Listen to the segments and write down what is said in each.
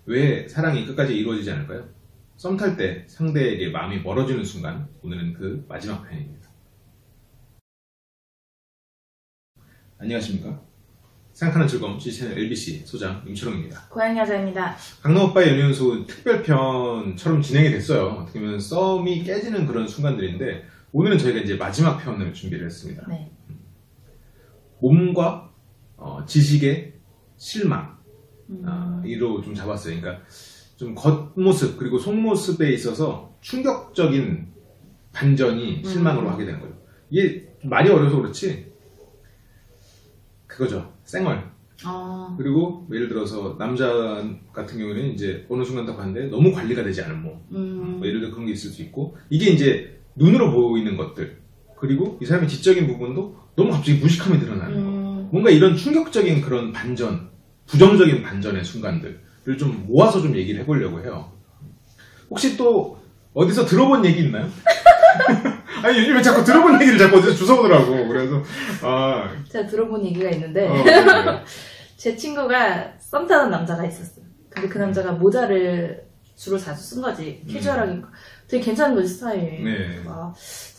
왜 사랑이 끝까지 이루어지지 않을까요? 썸 탈 때 상대에게 마음이 멀어지는 순간, 오늘은 그 마지막 편입니다. 안녕하십니까? 생각하는 즐거움 G채널 LBC 소장 임철웅입니다. 고양이 여자입니다. 강남오빠의 연애연수 특별편처럼 진행이 됐어요. 어떻게 보면 썸이 깨지는 그런 순간들인데, 오늘은 저희가 이제 마지막 편을 준비를 했습니다. 네. 몸과 지식의 실망, 이로 좀 잡았어요. 그러니까 좀 겉모습 그리고 속모습에 있어서 충격적인 반전이 실망으로 하게 되는 거죠. 이게 말이 어려서 그렇지 그거죠. 쌩얼. 그리고 예를 들어서 남자 같은 경우는 이제 어느 순간 딱 봤는데 너무 관리가 되지 않은 몸, 뭐 예를 들어 그런 게 있을 수 있고, 이게 이제 눈으로 보이는 것들, 그리고 이 사람의 지적인 부분도 너무 갑자기 무식함이 드러나는 거, 뭔가 이런 충격적인 그런 반전, 부정적인 반전의 순간들을 좀 모아서 좀 얘기를 해보려고 해요. 혹시 또 어디서 들어본 얘기 있나요? 아니 요즘에 자꾸 들어본 얘기를 자꾸 어디서 주워오더라고. 그래서 제가 들어본 얘기가 있는데 네. 제 친구가 썸 타는 남자가 있었어요. 근데 그 남자가 모자를 주로 자주 쓴 거지. 캐주얼하게. 되게 괜찮은 거지, 스타일이. 네.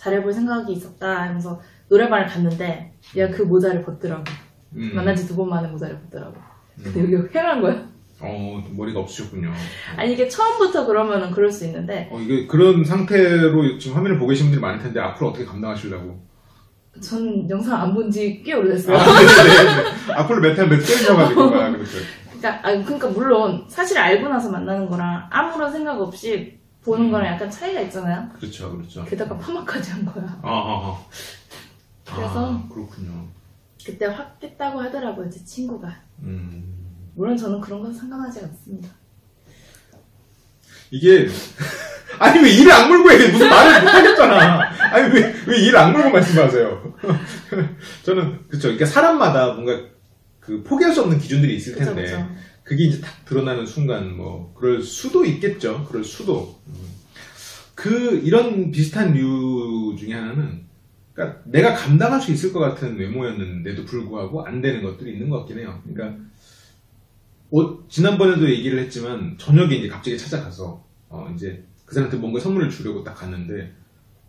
잘해볼 생각이 있었다 하면서 노래방을 갔는데 얘가 그 모자를 벗더라고. 만난 지 2번 만에 모자를 벗더라고. 근데 여기가 휑한 거야. 머리가 없으셨군요. 아니 이게 처음부터 그러면은 그럴 수 있는데 이게 그런 상태로 지금 화면을 보고 계신 분들이 많을 텐데 앞으로 어떻게 감당하시려고? 전 영상 안 본 지 꽤 오래됐어요. 네네네. 앞으로 몇 개월이셔가지고. 그렇죠. 그러니까 물론 사실 알고 나서 만나는 거랑 아무런 생각 없이 보는 거랑 약간 차이가 있잖아요. 그렇죠, 그렇죠. 게다가 파마까지 한 거야. 그래서 그렇군요. 그때 확 깼다고 하더라고요, 제 친구가. 물론 저는 그런 건 상관하지 않습니다. 이게 아니 왜 이를 악물고 해? 무슨 말을 못하겠잖아. 아니 왜 이를 악물고 말씀하세요? 저는 그렇죠. 그러니까 사람마다 뭔가 그 포기할 수 없는 기준들이 있을 텐데, 그쵸. 그게 이제 딱 드러나는 순간 뭐 그럴 수도 있겠죠. 그럴 수도. 이런 비슷한 류 중에 하나는, 그러니까 내가 감당할 수 있을 것 같은 외모였는데도 불구하고 안 되는 것들이 있는 것 같긴 해요. 그러니까 지난번에도 얘기를 했지만 저녁에 이제 갑자기 찾아가서 이제 그 사람한테 뭔가 선물을 주려고 딱 갔는데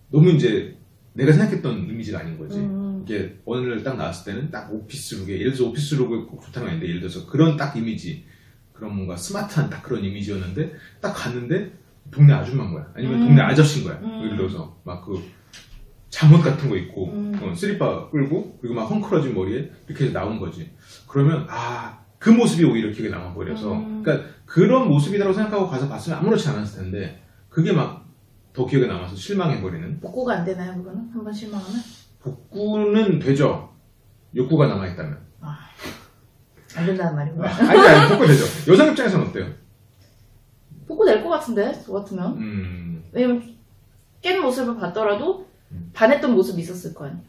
너무 이제 내가 생각했던 이미지가 아닌 거지. 이게 어느 날 딱 나왔을 때는 딱 오피스룩에, 예를 들어서 오피스룩이 꼭 좋다는 건 아닌데, 예를 들어서 그런 딱 이미지, 그런 뭔가 스마트한 딱 그런 이미지였는데 딱 갔는데 동네 아줌마인 거야. 아니면 동네 아저씨인 거야. 예를 들어서 막 그 잠옷 같은 거 입고 슬리퍼 끌고 그리고 막 헝클어진 머리에 이렇게 해서 나온 거지. 그러면 그 모습이 오히려 기억에 남아버려서, 그러니까 그런 모습이라고 생각하고 가서 봤으면 아무렇지 않았을 텐데 그게 막 더 기억에 남아서 실망해버리는. 복구가 안 되나요, 그거는? 한번 실망하면? 복구는 되죠. 욕구가 남아있다면. 안 된다는 말이구나. 아니, 복구 되죠. 여성 입장에서는 어때요? 복구 될 것 같은데, 저 같으면. 왜냐면 깬 모습을 봤더라도 반했던 모습이 있었을 거 아니에요.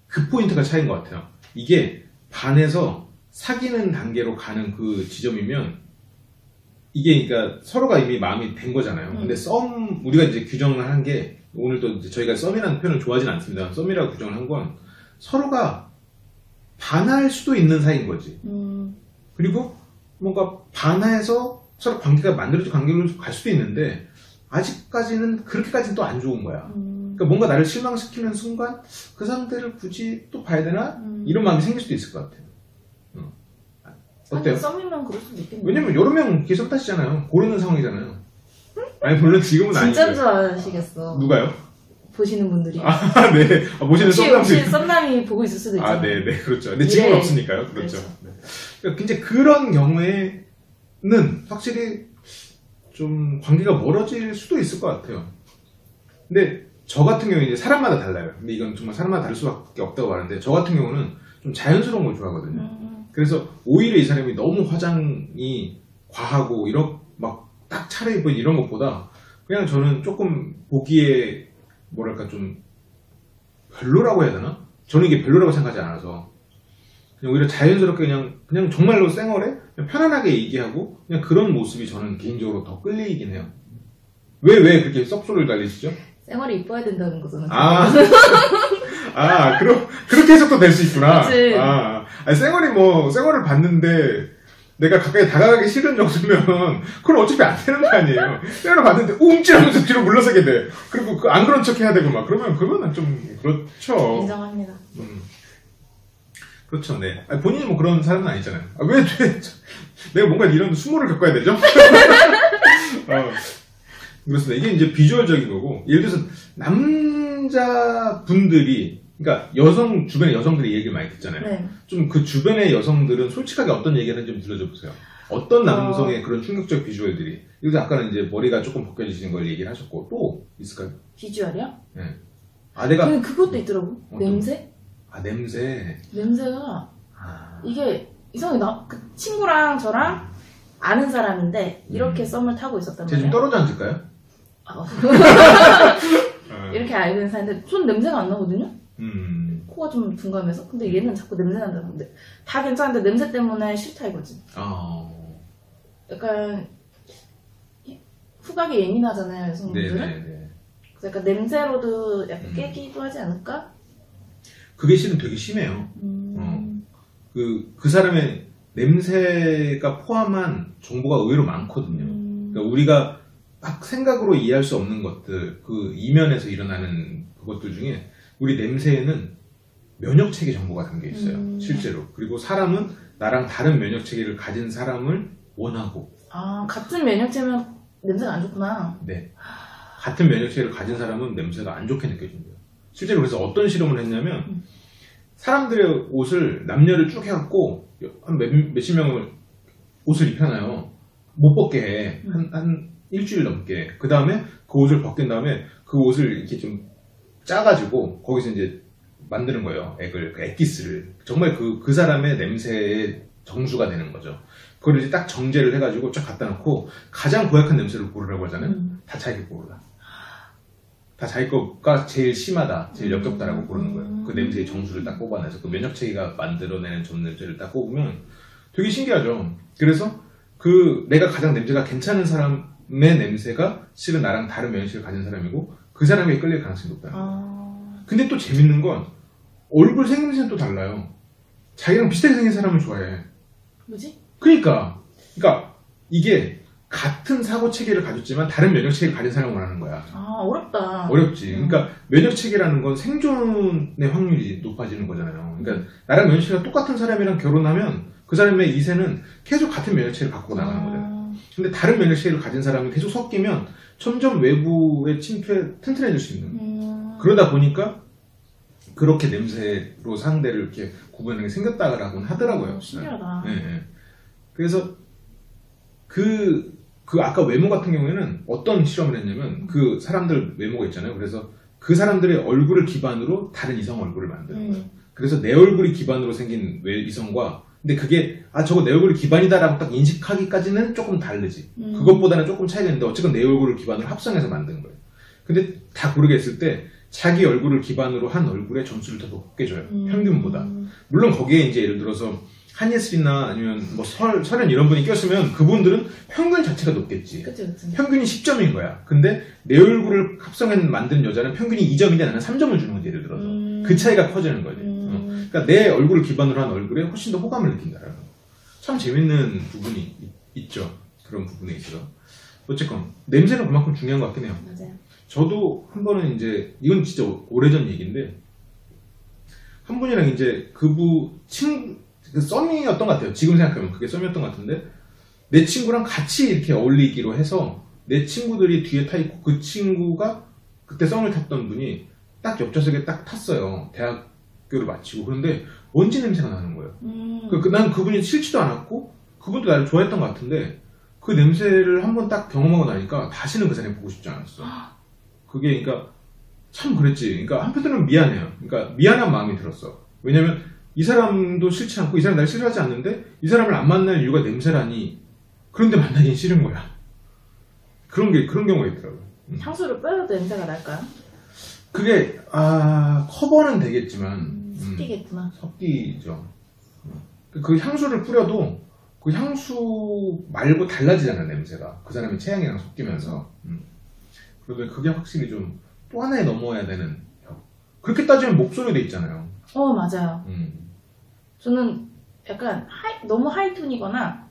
그 포인트가 차이인 것 같아요. 이게 반해서 사귀는 단계로 가는 그 지점이면, 이게 그러니까 서로가 이미 마음이 된 거잖아요. 근데 우리가 이제 규정을 한 게, 오늘도 이제 저희가 썸이라는 표현을 좋아하진 않습니다. 썸이라고 규정을 한 건 서로가 반할 수도 있는 사이인 거지. 그리고 뭔가 반해서 서로 관계가 만들어질 관계로 갈 수도 있는데, 아직까지는 그렇게까지는 또 안 좋은 거야. 그러니까 뭔가 나를 실망시키는 순간 그 상태를 굳이 또 봐야 되나? 이런 마음이 생길 수도 있을 것 같아요. 어때요? 썸이면 그럴 수도 있겠네요. 왜냐면 여러 명 계속 타시잖아요. 고르는 상황이잖아요. 아니 물론 지금은 아니죠. 진짜인 줄 아시겠어. 누가요? 보시는 분들이. 네. 보시는 썸남이. 혹시 썸남이 보고 있을 수도 있잖아요. 네, 그렇죠. 근데 지금은 없으니까요. 그렇죠. 네. 그러니까 이제 그런 경우에는 확실히 좀 관계가 멀어질 수도 있을 것 같아요. 근데 저 같은 경우는 이제 사람마다 달라요. 근데 이건 정말 사람마다 다를 수밖에 없다고 말하는데, 저 같은 경우는 좀 자연스러운 걸 좋아하거든요. 그래서 오히려 이 사람이 너무 화장이 과하고 막 딱 차려입은 이런 것보다 그냥 저는 조금 보기에 뭐랄까 좀 별로라고 해야 되나? 저는 이게 별로라고 생각하지 않아서 그냥 오히려 자연스럽게 그냥 정말로 쌩얼에 그냥 편안하게 얘기하고 그냥 그런 모습이 저는 개인적으로 더 끌리긴 해요. 왜 그렇게 썩소리를 달리시죠? 쌩얼이 이뻐야 된다는 거잖아요. 그렇게 해석도 될 수 있구나. 그치. 쌩얼을 봤는데, 내가 가까이 다가가기 싫은 정도면 그건 어차피 안 되는 거 아니에요. 때려 봤는데 움찔하면서 뒤로 물러서게 돼. 그리고 안 그런 척 해야 되고 막 그러면 그거는 좀 그렇죠. 인정합니다. 그렇죠. 네. 아니, 본인이 뭐 그런 사람은 아니잖아요. 왜 내가 뭔가 이런 수모를 겪어야 되죠? 그렇습니다. 이게 이제 비주얼적인 거고, 예를 들어서 남자분들이, 그러니까 주변의 여성들이 얘기를 많이 듣잖아요. 네. 좀 그 주변의 여성들은 솔직하게 어떤 얘기를 하는지 좀 들려줘 보세요. 어떤 남성의 그런 충격적 비주얼들이. 예를 들어 아까는 이제 머리가 조금 벗겨지시는 걸 얘기를 하셨고, 또 있을까요? 비주얼이요? 네. 아, 내가. 근데 그것도 있더라고. 냄새? 아, 냄새. 냄새가, 이게 이상하게 그 친구랑 저랑 아는 사람인데, 이렇게 썸을 타고 있었단 제가 좀 말이에요. 떨어져 앉을까요? 이렇게 알고 있는 사람인데, 손 냄새가 안 나거든요? 코가 좀 둔감해서. 근데 얘는 자꾸 냄새 난다는데. 다 괜찮은데 냄새 때문에 싫다 이거지. 약간, 후각이 예민하잖아요, 여성분들은. 네네네. 그래서 약간 냄새로도 약간 깨기도 하지 않을까? 그게 실은 되게 심해요. 그 사람의 냄새가 포함한 정보가 의외로 많거든요. 그러니까 우리가 막 생각으로 이해할 수 없는 것들, 그 이면에서 일어나는 그것들 중에 우리 냄새에는 면역체계 정보가 담겨 있어요. 실제로. 그리고 사람은 나랑 다른 면역체계를 가진 사람을 원하고. 아, 같은 면역체면 냄새가 안 좋구나. 네. 같은 면역체계를 가진 사람은 냄새가 안 좋게 느껴진대요. 실제로 그래서 어떤 실험을 했냐면 사람들의 옷을 남녀를 쭉 해갖고 한 몇십 명을 옷을 입혀놔요. 못 벗게 해. 한 일주일 넘게. 그 다음에 그 옷을 벗긴 다음에 그 옷을 이렇게 좀 짜가지고 거기서 이제 만드는 거예요. 그 액기스를. 정말 그 사람의 냄새의 정수가 되는 거죠. 그걸 이제 딱 정제를 해가지고 쫙 갖다 놓고 가장 고약한 냄새를 고르라고 하잖아요. 다 자기 고르라. 다 자기 거가 제일 심하다, 제일 역겹다라고 고르는 거예요. 그 냄새의 정수를 딱 뽑아내서 그 면역체계가 만들어내는 전 냄새를 딱 뽑으면 되게 신기하죠. 그래서 내가 가장 냄새가 괜찮은 사람의 냄새가 실은 나랑 다른 면역체계를 가진 사람이고 그 사람에게 끌릴 가능성이 높다는 거예요. 근데 또 재밌는 건 얼굴 생김새는 또 달라요. 자기랑 비슷하게 생긴 사람을 좋아해. 뭐지? 그러니까 이게 같은 사고 체계를 가졌지만 다른 면역 체계를 가진 사람을 원하는 거야. 아, 어렵다. 어렵지. 그러니까 면역 체계라는 건 생존의 확률이 높아지는 거잖아요. 그러니까 나랑 면역 체계가 똑같은 사람이랑 결혼하면 그 사람의 이세는 계속 같은 면역 체계를 갖고 나가는 거잖아요. 근데 다른 면역 체계를 가진 사람이 계속 섞이면 점점 외부의 침투에 튼튼해질 수 있는. 그러다 보니까 그렇게 냄새로 상대를 이렇게 구분하는 게 생겼다라고는 하더라고요. 신기하다. 네, 네. 그래서 아까 외모 같은 경우에는 어떤 실험을 했냐면 그 사람들 외모가 있잖아요. 그래서 그 사람들의 얼굴을 기반으로 다른 이성 얼굴을 만드는 거예요. 그래서 내 얼굴이 기반으로 생긴 이성과 근데 그게 저거 내 얼굴이 기반이다라고 딱 인식하기까지는 조금 다르지. 그것보다는 조금 차이가 있는데 어쨌든 내 얼굴을 기반으로 합성해서 만든 거예요. 근데 다 고르게 했을 때 자기 얼굴을 기반으로 한 얼굴의 점수를 더 높게 줘요. 평균보다. 물론 거기에 이제 예를 들어서 한예슬이나 아니면 뭐 설현 이런 분이 꼈으면 그분들은 평균 자체가 높겠지. 그치. 평균이 10점인 거야. 근데 내 얼굴을 합성해 만든 여자는 평균이 2점인데 나는 3점을 주는 거지, 예를 들어서. 그 차이가 커지는 거지. 그러니까 내 얼굴을 기반으로 한 얼굴에 훨씬 더 호감을 느낀다라는 거. 참 재밌는 부분이 있죠. 그런 부분에 있어서. 어쨌건 냄새는 그만큼 중요한 것 같긴 해요. 맞아요. 저도 한 번은 이제 이건 진짜 오래전 얘기인데 한 분이랑 이제 그 썸이었던 것 같아요. 지금 생각하면 그게 썸이었던 것 같은데 내 친구랑 같이 이렇게 어울리기로 해서 내 친구들이 뒤에 타 있고 그 친구가 그때 썸을 탔던 분이 딱 옆좌석에 딱 탔어요. 대학교를 마치고. 그런데 먼지 냄새가 나는 거예요. 난 그분이 싫지도 않았고 그분도 나를 좋아했던 것 같은데 그 냄새를 한 번 딱 경험하고 나니까 다시는 그 사람이 보고 싶지 않았어. 그게 그러니까 참 그랬지. 그러니까 한편으로는 미안해요. 그러니까 미안한 마음이 들었어. 왜냐면 이 사람도 싫지 않고 이 사람 날 싫어하지 않는데 이 사람을 안 만날 이유가 냄새라니. 그런데 만나긴 싫은 거야. 그런 경우가 있더라고요. 향수를 뿌려도 냄새가 날까요? 그게 커버는 되겠지만 섞이겠구나. 섞이죠. 그 향수를 뿌려도 그 향수 말고 달라지잖아, 냄새가. 그 사람의 체향이랑 섞이면서. 그런데 그게 확실히 좀 또 하나에 넘어야 되는 벽. 그렇게 따지면 목소리도 있잖아요. 맞아요. 저는 약간 너무 하이톤이거나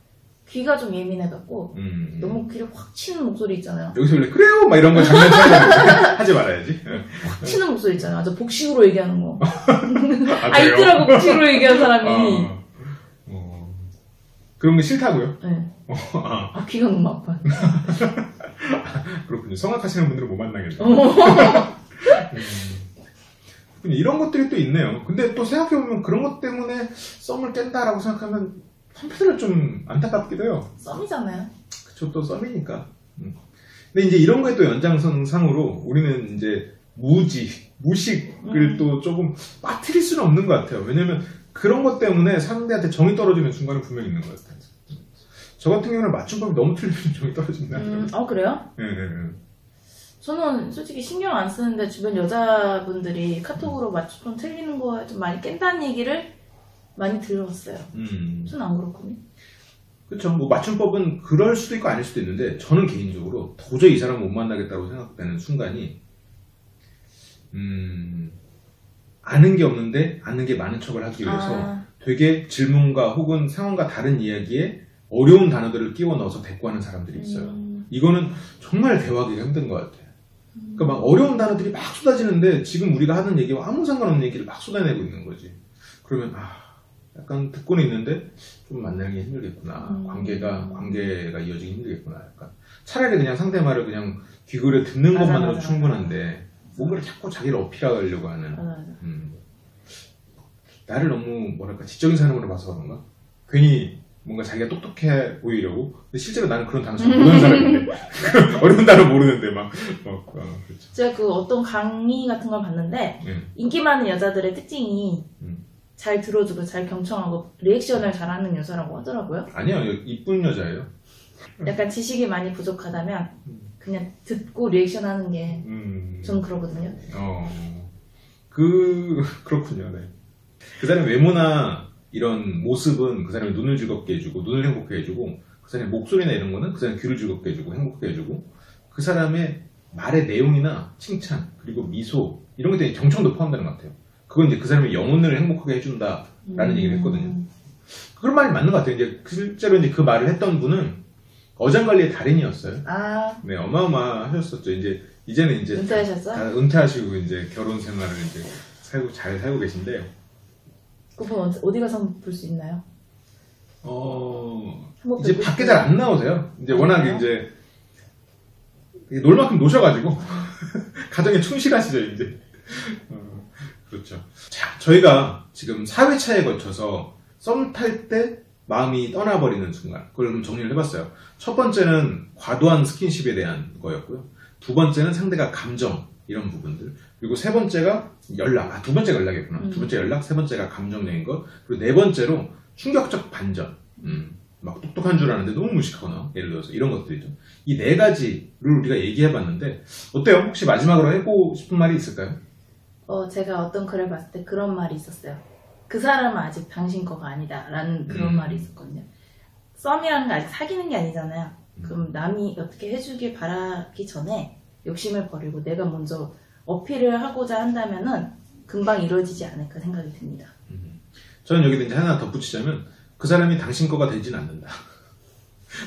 귀가 좀 예민해갖고 너무 귀를 확 치는 목소리 있잖아요. 여기서 원래 그래요? 막 이런 거 장난처럼 하지 말아야지. 확 치는 목소리 있잖아요. 아주 복식으로 얘기하는 거. 아, 있더라고 복식으로 얘기하는 사람이. 그런 게 싫다고요? 네. 귀가 너무 아파요. 그렇군요. 성악하시는 분들은 못 만나겠네요. 이런 것들이 또 있네요. 근데 또 생각해보면 그런 것 때문에 썸을 깬다라고 생각하면 한편으로 좀 안타깝기도 해요. 썸이잖아요. 그쵸, 또 썸이니까. 근데 이제 이런 거에 또 연장선상으로 우리는 이제 무식을 또 조금 빠뜨릴 수는 없는 것 같아요. 왜냐면 그런 것 때문에 상대한테 정이 떨어지는 순간은 분명히 있는 것 같아요. 저 같은 경우는 맞춤법이 너무 틀리면 정이 떨어진다. 그래요? 네네네. 저는 솔직히 신경 안 쓰는데 주변 여자분들이 카톡으로 맞춤법 틀리는 거 좀 많이 깬다는 얘기를 많이 들었어요. 저는 안 그렇거든요. 그렇죠. 뭐 맞춤법은 그럴 수도 있고 아닐 수도 있는데 저는 개인적으로 도저히 이 사람을 못 만나겠다고 생각되는 순간이 아는 게 없는데 아는 게 많은 척을 하기 위해서 되게 질문과 혹은 상황과 다른 이야기에 어려운 단어들을 끼워 넣어서 대꾸하는 사람들이 있어요. 이거는 정말 대화하기가 힘든 것 같아요. 그러니까 막 어려운 단어들이 막 쏟아지는데 지금 우리가 하는 얘기와 아무 상관없는 얘기를 막 쏟아내고 있는 거지. 그러면 약간 듣고는 있는데 좀 만나기 힘들겠구나. 관계가 이어지기 힘들겠구나. 약간 차라리 그냥 상대 말을 그냥 귀걸이 듣는 것만으로 충분한데 뭔가를 자꾸 자기를 어필하려고 하는. 나를 너무 뭐랄까 지적인 사람으로 봐서 그런가? 괜히 뭔가 자기가 똑똑해 보이려고. 근데 실제로 나는 그런 단어 잘 모르는 사람인데 어려운 단어 모르는데 그렇죠. 제가 그 어떤 강의 같은 걸 봤는데 인기 많은 여자들의 특징이 잘 들어주고 잘 경청하고 리액션을 잘하는 여자라고 하더라고요. 아니요, 이쁜 여자예요. 약간 지식이 많이 부족하다면 그냥 듣고 리액션하는 게 저는 그러거든요. 그렇군요. 네. 그 사람의 외모나 이런 모습은 그 사람의 눈을 즐겁게 해주고 눈을 행복해 해주고 그 사람의 목소리나 이런 거는 그 사람의 귀를 즐겁게 해주고 행복해 해주고 그 사람의 말의 내용이나 칭찬 그리고 미소 이런 것들이 경청도 포함되는 것 같아요. 그건 이제 그 사람의 영혼을 행복하게 해준다라는 얘기를 했거든요. 그런 말이 맞는 것 같아요. 이제 실제로 이제 그 말을 했던 분은 어장관리의 달인이었어요. 네, 어마어마하셨었죠. 이제는 이제 은퇴하셨어요? 은퇴하시고 이제 결혼 생활을 이제 잘 살고 계신데. 그분 어디 가서 볼 수 있나요? 이제 밖에 잘 안 나오세요. 이제 워낙에 이제 놀 만큼 노셔가지고 가정에 충실하시죠 이제. 그렇죠. 자, 저희가 지금 4회차에 거쳐서 썸 탈 때 마음이 떠나버리는 순간 그걸 좀 정리를 해봤어요. 첫 번째는 과도한 스킨십에 대한 거였고요. 두 번째는 상대가 감정 이런 부분들. 그리고 세 번째가 연락. 두 번째가 연락이었구나. 두 번째 연락, 세 번째가 감정적인 것. 그리고 네 번째로 충격적 반전. 막 똑똑한 줄 아는데 너무 무식하거나 예를 들어서 이런 것들이죠. 이 네 가지를 우리가 얘기해봤는데 어때요? 혹시 마지막으로 해보고 싶은 말이 있을까요? 제가 어떤 글을 봤을 때 그런 말이 있었어요. 그 사람은 아직 당신 거가 아니다 라는 그런 말이 있었거든요. 썸이라는 게 아직 사귀는 게 아니잖아요. 그럼 남이 어떻게 해주길 바라기 전에 욕심을 버리고 내가 먼저 어필을 하고자 한다면은 금방 이루어지지 않을까 생각이 듭니다. 저는 여기다 이제 하나 덧붙이자면 그 사람이 당신 거가 되진 않는다.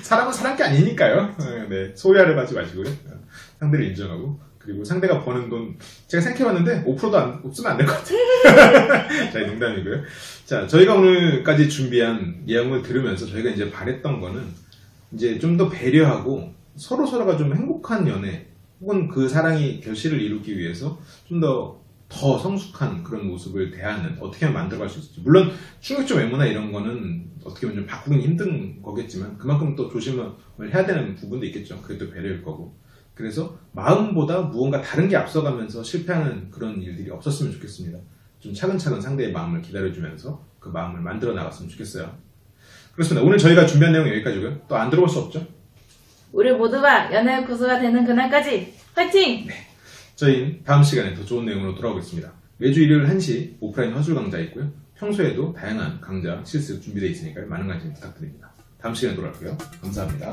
사람은 사람 게 아니니까요. 네, 소외하려 하지 마시고요. 상대를 인정하고 그리고 상대가 버는 돈 제가 생각해봤는데 5%도 쓰면 안 될 것 같아요. 자, 농담이고요. 자, 저희가 오늘까지 준비한 내용을 들으면서 저희가 이제 바랬던 거는 이제 좀 더 배려하고 서로가 좀 행복한 연애 혹은 그 사랑이 결실을 이루기 위해서 좀 더 성숙한 그런 모습을 대하는 어떻게 하면 만들어갈 수 있을지. 물론 충격적 외모나 이런 거는 어떻게 보면 좀 바꾸긴 힘든 거겠지만 그만큼 또 조심을 해야 되는 부분도 있겠죠. 그게 또 배려일 거고. 그래서 마음보다 무언가 다른 게 앞서가면서 실패하는 그런 일들이 없었으면 좋겠습니다. 좀 차근차근 상대의 마음을 기다려주면서 그 마음을 만들어 나갔으면 좋겠어요. 그렇습니다. 오늘 저희가 준비한 내용은 여기까지고요. 또 안 들어볼 수 없죠? 우리 모두가 연애의 고수가 되는 그날까지 화이팅! 네. 저희는 다음 시간에 더 좋은 내용으로 돌아오겠습니다. 매주 일요일 1시 오프라인 화술 강좌 있고요. 평소에도 다양한 강좌, 실습 준비되어 있으니까 많은 관심 부탁드립니다. 다음 시간에 돌아올게요. 감사합니다.